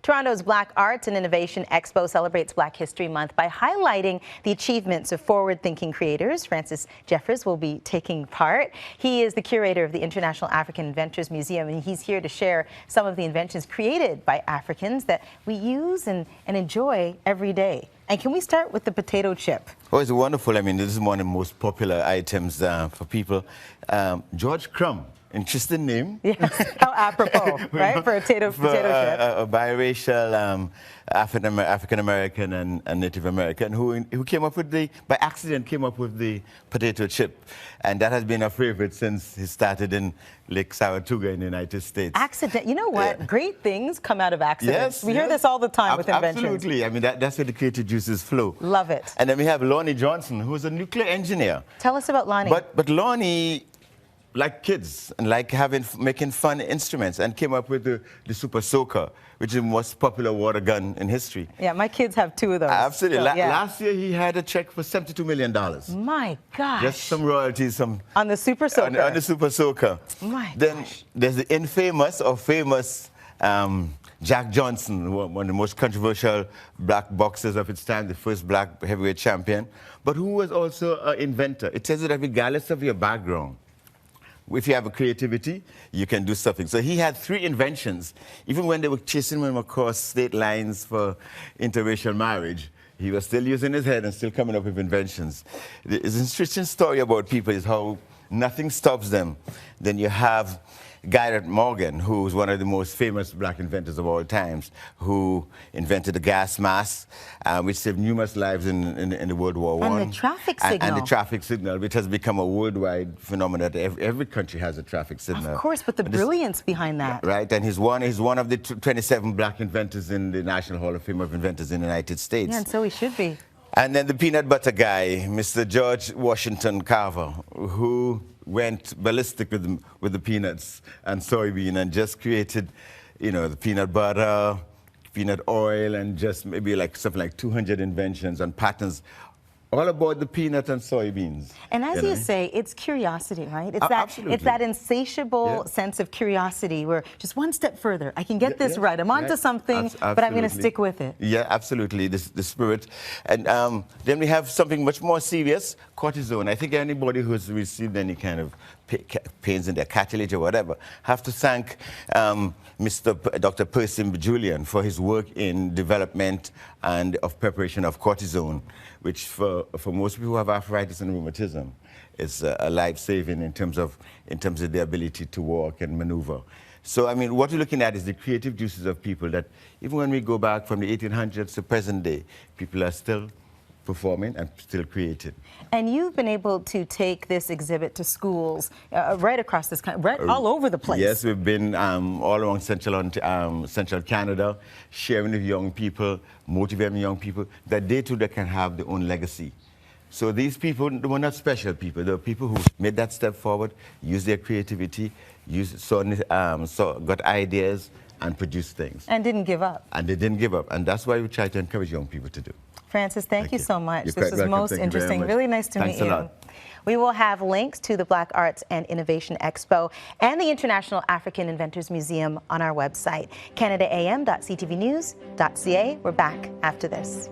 Toronto's Black Arts and Innovation Expo celebrates Black History Month by highlighting the achievements of forward-thinking creators. Francis Jeffers will be taking part. He is the curator of the International African Inventors Museum, and he's here to share some of the inventions created by Africans that we use and enjoy every day. And can we start with the potato chip? Oh, it's wonderful. I mean, this is one of the most popular items for people. George Crumb. Interesting name. Yes, how apropos, right, for a potato chip. A biracial African-American and Native American who came up with by accident came up with the potato chip. And that has been a favorite since he started in Lake Saratoga in the United States. Accident, you know what? Yeah. Great things come out of accidents. Yes, we hear this all the time with inventions. Absolutely. I mean, that's where the creative juices flow. Love it. And then we have Lonnie Johnson, who's a nuclear engineer. Tell us about Lonnie. But Lonnie, like kids and like making fun instruments, and came up with the Super Soaker, which is the most popular water gun in history. Yeah, my kids have two of those. Absolutely. So, yeah. Last year he had a check for $72 million. My gosh. Just some royalties. On the Super Soaker. On the Super Soaker. My Then gosh. There's the infamous or famous Jack Johnson, one of the most controversial black boxers of its time, the first black heavyweight champion, but who was also an inventor. It tells you that regardless of your background, if you have a creativity, you can do something. So he had 3 inventions. Even when they were chasing him across state lines for interracial marriage, he was still using his head and still coming up with inventions. It's an interesting story about people is how nothing stops them. Then you have Garrett Morgan, who was one of the most famous black inventors of all times, who invented the gas mask, which saved numerous lives in the World War I. And the traffic signal. And the traffic signal, which has become a worldwide phenomenon. Every country has a traffic signal. Of course, but the brilliance behind that. Right, and he's one of the 27 black inventors in the National Hall of Fame of Inventors in the United States. Yeah, and so he should be. And then the peanut butter guy, Mr. George Washington Carver, who went ballistic with the peanuts and soybean and just created, you know, the peanut butter, peanut oil, and just maybe like something like 200 inventions and patents all about the peanut and soybeans. And as you say, it's curiosity, right? It's Absolutely. It's that insatiable sense of curiosity where just one step further, I can get this right. I'm onto something, but I'm going to stick with it. Yeah, absolutely, the spirit. And then we have something much more serious, cortisone. I think anybody who's received any kind of pains in their cartilage or whatever have to thank Dr. Percy Julian for his work in development and of preparation of cortisone, which for most people who have arthritis and rheumatism is a life-saving in terms of their ability to walk and maneuver. So, I mean, what we're looking at is the creative juices of people that even when we go back from the 1800s to present day, people are still performing and still creating. And you've been able to take this exhibit to schools right across this country, right all over the place. Yes, we've been all around central Canada, sharing with young people, motivating young people that they too can have their own legacy. So these people were not special people. They were people who made that step forward, used their creativity, got ideas, and produced things. And didn't give up. And they didn't give up. And that's why we try to encourage young people to do. Francis, thank you so much. You're this was most interesting. Really nice to meet you. Thanks a lot. We will have links to the Black Arts and Innovation Expo and the International African Inventors Museum on our website, canadaam.ctvnews.ca. We're back after this.